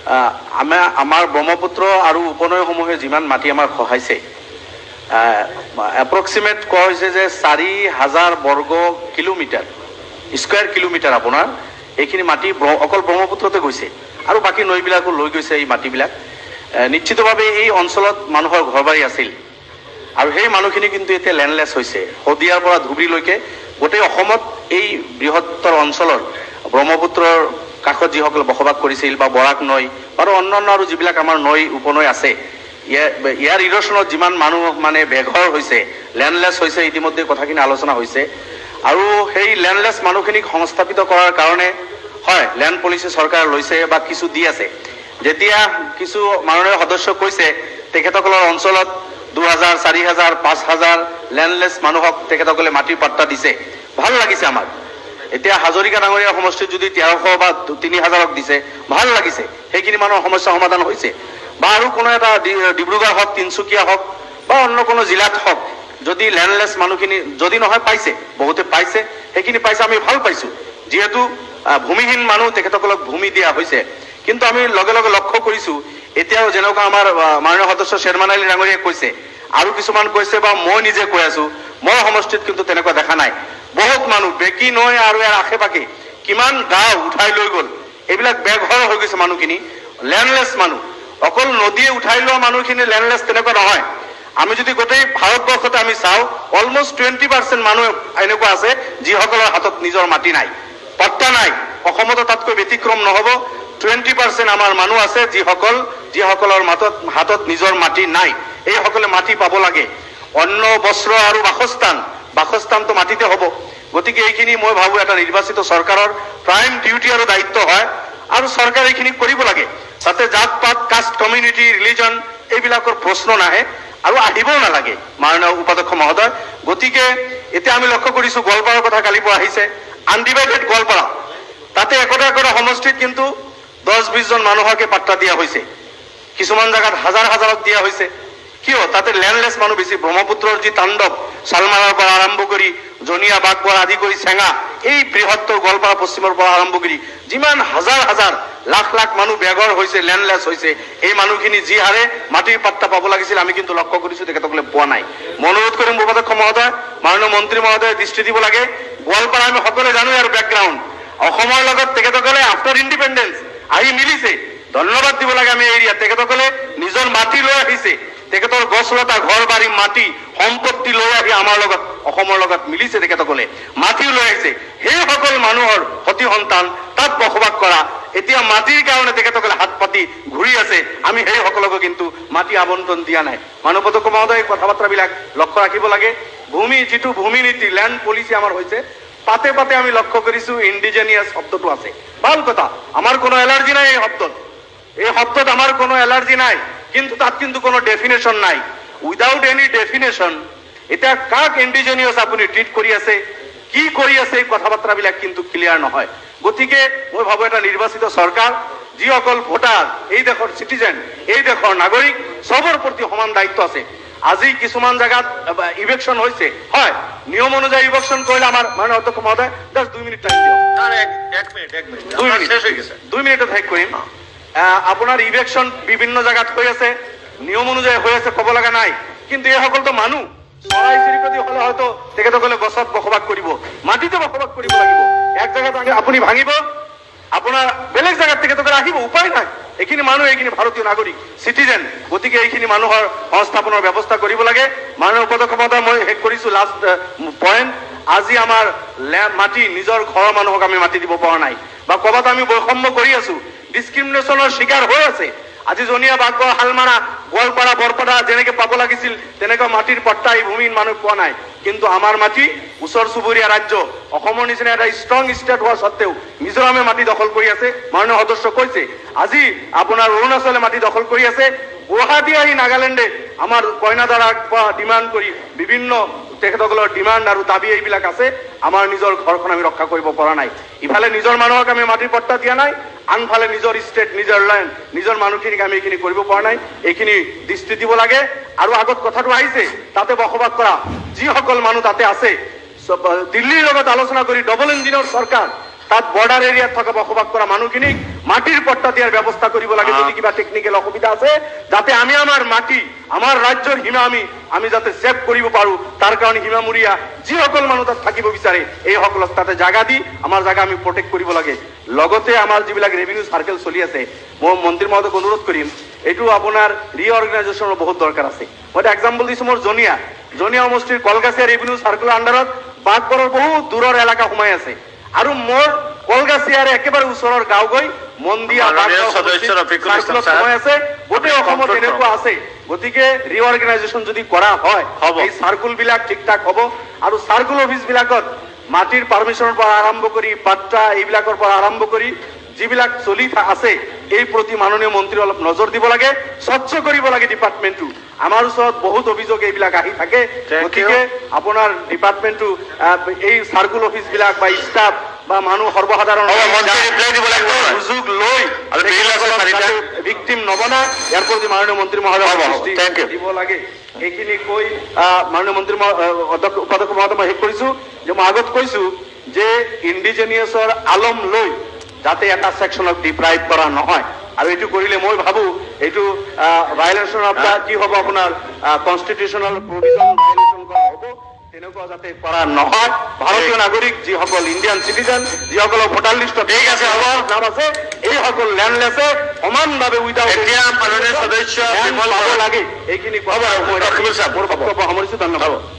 আমাৰ ব্ৰহ্মপুত্ৰ আৰু উপনৈসমূহে যিমান মাটি আমাক সহাইছে এপ্ৰক্সিমেট কোৱা হৈছে যে 4,000 বৰ্গ কিলোমিটাৰ স্কোয়াৰ কিলোমিটাৰ আপোনাৰ এইখিনি মাটি অকল ব্ৰহ্মপুত্ৰতে গৈছে আৰু বাকী নৈবিলাকো লৈ গৈছে এই মাটিবিলাক নিশ্চিতভাৱে এই অঞ্চলত মানুহৰ ঘৰবাৰী আছিল আৰু সেই মানুহখিনি কিন্তু এতিয়া লেণ্ডলেছ হৈছে শদিয়াৰ পৰা ধুবুৰীলৈকে গোটেই অসমত এই বৃহত্তৰ অঞ্চলৰ ব্ৰহ্মপুত্ৰৰ কাষত যিসকলে বসবাস কৰিছিল বা বৰাক নৈ আৰু অন্যান্য আৰু যিবিলাক আমাৰ নৈ উপনৈ আছে ইয়াৰ ইৰ'শ্যনত যিমান মানুহ মানে বেঘৰ হৈছে লেণ্ডলেছ হৈছে ইতিমধ্যে কথাখিনি আলোচনা হৈছে আৰু সেই লেণ্ডলেছ মানুহখিনিক সংস্থাপিত কৰাৰ কাৰণে হয় লেণ্ড পলিচি চৰকাৰ লৈছে বা কিছু দি আছে যেতিয়া কিছু মাননীয় সদস্য কৈছে তেখেতসকলৰ অঞ্চলত 2,000 4,000 5,000 লেণ্ডলেছ মানুহক তেখেতসকলে মাটিৰ পাট্টা দিছে ভাল লাগিছে আমাৰ এতিয়া হাজৰিকা ডাঙৰীয়া সমষ্টিত যদি 1300 বা 3,000ক দিছে ভাল লাগিছে সেইখিনি মানুহৰ সমস্যা সমাধান হৈছে বা আৰু কোনো এটা ডিব্ৰুগড় হওক তিনচুকীয়া হওক বা অন্য কোনো জিলাত হওক যদি লেণ্ডলেছ মানুহখিনি যদি নহয় পাইছে বহুতে পাইছে সেইখিনি পাইছে আমি ভাল পাইছোঁ যিহেতু ভূমিহীন মানুহ তেখেতসকলক ভূমি দিয়া হৈছে কিন্তু আমি লগে লগে লক্ষ্য কৰিছোঁ এতিয়াও যেনেকুৱা আমাৰ মাননীয় সদস্য শ্বেৰমান আলী ডাঙৰীয়াই কৈছে আৰু কিছুমান কৈছে বা মই নিজে কৈ আছোঁ মই সমষ্টিত কিন্তু তেনেকুৱা দেখা নাই বহুত মানুহ বেকি নৈ আৰু ইয়াৰ আশে পাশে কিমান গাঁও উঠাই লৈ গ'ল এইবিলাক বেঘৰ হৈ গৈছে মানুহখিনি লেণ্ডলেছ মানুহ অকল নদীয়ে উঠাই লোৱা মানুহখিনি লেণ্ডলেছ তেনেকুৱা নহয় আমি যদি গোটেই ভাৰতবৰ্ষতে আমি চাওঁ অলমষ্ট 20% মানুহ এনেকুৱা আছে যিসকলৰ হাতত নিজৰ মাটি নাই পট্টা নাই অসমতো তাতকৈ ব্যতিক্ৰম নহ'ব 20% আমাৰ মানুহ আছে যিসকলৰ হাতত নিজৰ মাটি নাই এইসকলে মাটি পাব লাগে অন্ন বস্ত্ৰ আৰু বাসস্থানটো মাটিতে হ'ব গতিকে এইখিনি মই ভাবোঁ এটা নিৰ্বাচিত চৰকাৰৰ প্ৰাইম ডিউটি আৰু দায়িত্ব হয় আৰু চৰকাৰে এইখিনি কৰিব লাগে তাতে জাত পাত কাষ্ট কমিউনিটি ৰিলিজন এইবিলাকৰ প্ৰশ্ন নাহে আৰু আহিবও নালাগে মাননীয় উপাধ্যক্ষ মহোদয় গতিকে এতিয়া আমি লক্ষ্য কৰিছোঁ গোৱালপাৰাৰ কথা কালিৰ পৰা আহিছে আনডিভাইডেড গোৱালপাৰা তাতে একোটা সমষ্টিত কিন্তু 10-20 জন মানুহকে পাট্টা দিয়া হৈছে কিছুমান জায়গাত হাজাৰক দিয়া হৈছে কিয় তাতে লেণ্ডলেছ মানুহ বেছি ব্ৰহ্মপুত্ৰৰ যি তাণ্ডৱ শালমাৰাৰ পৰা আৰম্ভ কৰি জনিয়া বাগবৰ আদি কৰি চেঙা এই বৃহত্তৰ গোৱালপাৰা পশ্চিমৰ পৰা আৰম্ভ কৰি যিমান হাজাৰ লাখ মানুহ বেঘৰ হৈছে লেণ্ডলেছ হৈছে এই মানুহখিনি যি হাৰে মাটিৰ পাট্টা পাব লাগিছিল আমি কিন্তু লক্ষ্য কৰিছোঁ তেখেতসকলে পোৱা নাই মই অনুৰোধ কৰিম উপাধ্যক্ষ মহোদয় মাননীয় মন্ত্ৰী মহোদয়ে দৃষ্টি দিব লাগে গোৱালপাৰা আমি সকলোৱে জানো ইয়াৰ বেকগ্ৰাউণ্ড অসমৰ লগত তেখেতসকলে আফটাৰ ইণ্ডিপেণ্ডেঞ্চ আহি মিলিছে ধন্যবাদ দিব লাগে আমি এৰিয়াত তেখেতসকলে নিজৰ মাটি লৈ আহিছে তেখেতৰ গছলতা ঘৰ বাৰী মাটি সম্পত্তি লৈ আহি আমাৰ লগত অসমৰ লগত মিলিছে তেখেতসকলে মাটিও লৈ আহিছে সেইসকল মানুহৰ সতি সন্তান তাত বসবাস কৰা এতিয়া মাটিৰ কাৰণে তেখেতসকলে হাত পাতি ঘূৰি আছে আমি সেইসকলকো কিন্তু মাটি আবণ্টন দিয়া নাই মাননীয় উপাধ্যক্ষ মহোদয় কথা বাৰ্তাবিলাক লক্ষ্য ৰাখিব লাগে যিটো ভূমি নীতি লেণ্ড পলিচি আমাৰ হৈছে পাতে আমি লক্ষ্য কৰিছোঁ ইণ্ডিজেনিয়াছ শব্দটো আছে ভাল কথা আমাৰ কোনো এলাৰ্জি নাই এই শব্দত আমাৰ কোনো এলাৰ্জি নাই কিন্তু তাত কিন্তু কোনো ডেফিনেশ্যন নাই উইদাউট এনি ডেফিনেশ্যন এতিয়া কাক ইণ্ডিজেনিয়াছ আপুনি ট্ৰিট কৰি আছে কি কৰি আছে এই কথা বাৰ্তাবিলাক কিন্তু ক্লিয়াৰ নহয় গতিকে মই ভাবোঁ এটা নিৰ্বাচিত চৰকাৰ যিসকল ভোটাৰ এই দেশৰ চিটিজেন এই দেশৰ নাগৰিক চবৰ প্ৰতি সমান দায়িত্ব আছে আজি কিছুমান জায়গাত ইলেকশ্যন হৈছে হয় নিয়ম অনুযায়ী ইলেকশ্যন কৰিলে আমাৰ মাননীয় অধ্যক্ষ মহোদয় 2 মিনিট টাইম দিয়ক 2 মিনিটত শেষ কৰিম আপোনাৰ ইলেকশ্যন বিভিন্ন জায়গাত হৈ আছে নিয়ম অনুযায়ী হৈ আছে ক'ব লগা নাই কিন্তু এইসকলতো মানুহ চৰাই চিৰিকটি হ'লে হয়তো তেখেতসকলে গছত বসবাস কৰিব মাটিতে বসবাস কৰিব লাগিব এক জায়গাত আপুনি ভাঙিব আপোনাৰ বেলেগ জায়গাত তেখেতসকলে আহিব উপায় নাই এইখিনি মানুহ এইখিনি ভাৰতীয় নাগৰিক চিটিজেন গতিকে এইখিনি মানুহৰ সংস্থাপনৰ ব্যৱস্থা কৰিব লাগে মাননীয় উপাধ্যক্ষ মহোদয় মই শেষ কৰিছোঁ লাষ্ট পইণ্ট আজি আমাৰ মাটি নিজৰ ঘৰৰ মানুহক আমি মাটি দিব পৰা নাই বা ক'ৰবাত আমি বৈষম্য কৰি আছোঁ ডিছক্ৰিমিনেশ্যনৰ শিকাৰ হৈ আছে আজি জনিয়া বাগবৰ হালমাৰা গোৱালপাৰা বৰপেটা যেনেকৈ পাব লাগিছিল তেনেকুৱা মাটিৰ পট্টা এই ভূমিহীন মানুহ পোৱা নাই কিন্তু আমাৰ মাটি ওচৰ চুবুৰীয়া ৰাজ্য অসমৰ নিচিনা এটা ষ্ট্ৰং ষ্টেট হোৱা সত্ত্বেও মিজোৰামে মাটি দখল কৰি আছে মাননীয় সদস্য কৈছে আজি আপোনাৰ অৰুণাচলে মাটি দখল কৰি আছে গুৱাহাটী আহি নাগালেণ্ডে আমাৰ কইনাদাৰাক ডিমাণ্ড কৰি বিভিন্ন তেখেতসকলৰ ডিমাণ্ড আৰু দাবী এইবিলাক আছে আমাৰ নিজৰ ঘৰখন আমি ৰক্ষা কৰিব পৰা নাই ইফালে নিজৰ মানুহক আমি মাটিৰ পট্টা দিয়া নাই আনফালে নিজৰ ষ্টেট নিজৰ লেণ্ড নিজৰ মানুহখিনিক আমি এইখিনি কৰিব পৰা নাই এইখিনি দৃষ্টি দিব লাগে আৰু আগত কথাটো আহিছে তাতে বসবাস কৰা যিসকল মানুহ তাতে আছে দিল্লীৰ লগত আলোচনা কৰি ডবল ইঞ্জিনৰ চৰকাৰ তাত বৰ্ডাৰ এৰিয়াত থকা বসবাস কৰা মানুহখিনিক মাটিৰ পট্টা দিয়াৰ ব্যৱস্থা কৰিব লাগে যদি কিবা টেকনিকেল অসুবিধা আছে যাতে আমি আমাৰ মাটি আমাৰ ৰাজ্যৰ সীমা আমি যাতে সেভ কৰিব পাৰো তাৰ কাৰণে সীমামূৰীয়া যিসকল মানুহ তাত থাকিব বিচাৰে এই সকলক তাতে জাগা দি আমাৰ জাগা আমি প্ৰটেক্ট কৰিব লাগে লগতে আমাৰ যিবিলাক ৰেভিনিউ সাৰ্কেল চলি আছে মই মন্ত্ৰী মহোদয়ক অনুৰোধ কৰিম এইটো আপোনাৰ ৰিঅৰ্গানাইজেশ্যনৰ বহুত দৰকাৰ আছে মই এটা এক্সাম্পল দিছো মোৰ জনিয়া সমষ্টিৰ কলগাছিয়া ৰেভিনিউ সাৰ্কেলৰ আণ্ডাৰত বাঘবৰৰ বহুত দূৰৰ এলেকা সোমাই আছে আৰু মোৰ কলগাছিয়াৰ একেবাৰে ওচৰৰ গাঁও গৈ মন্দিয়া সময় আছে গোটেই অসমত এনেকুৱা আছে গতিকে ৰিঅৰ্গানাইজেশ্যন যদি কৰা হয় এই সাৰ্কুল বিলাক ঠিক ঠাক হ'ব আৰু সাৰ্কুল অফিচ বিলাকত মাটিৰ পাৰমিশনৰ পৰা আৰম্ভ কৰি পাট্টা এইবিলাকৰ পৰা আৰম্ভ কৰি যিবিলাক চলি আছে এই প্ৰতি মাননীয় মন্ত্ৰী অলপ নজৰ দিব লাগে স্বচ্ছ কৰিব লাগে ডিপাৰ্টমেণ্টটো আমাৰ ওচৰত বহুত অভিযোগ এইবিলাক আহি থাকে গতিকে আপোনাৰ ডিপাৰ্টমেণ্টটো এই সাৰ্কুল অফিচ বিলাক বা ষ্টাফ বা মানুহ সৰ্বসাধাৰণ সুযোগ লৈ ভিক্টিম নবনা ইয়াৰ প্ৰতি মাননীয় মন্ত্ৰী মহোদয় দিব লাগে এইখিনি কৈ মাননীয় মন্ত্ৰী উপাধ্যক্ষ মহোদয় মই শেষ কৰিছো যে মই আগত কৈছো যে ইণ্ডিজিনিয়াছৰ আলম লৈ যাতে এটা সেকশনক ডিপ্ৰাইভ কৰা নহয় আৰু এইটো কৰিলে মই ভাবো এইটো ভায়োলেশন অফ দা কি হ'ব আপোনাৰ কনষ্টিটিউচনেল প্ৰভিজন ভায়োলেশন কৰা হ'ব তেনেকুৱা যাতে কৰা নহয় ভাৰতীয় নাগৰিক যিসকল ইণ্ডিয়ান চিটিজেন যিসকলৰ ভোটাৰ লিষ্টত ঠিক আছে হ'ব নাম আছে এইসকল লেণ্ডলেছে সমানভাৱে উইদাউট এতিয়া মাননীয় সদস্য লাগে এইখিনি কোৱা মোৰ বক্তব্য সামৰিছো ধন্যবাদ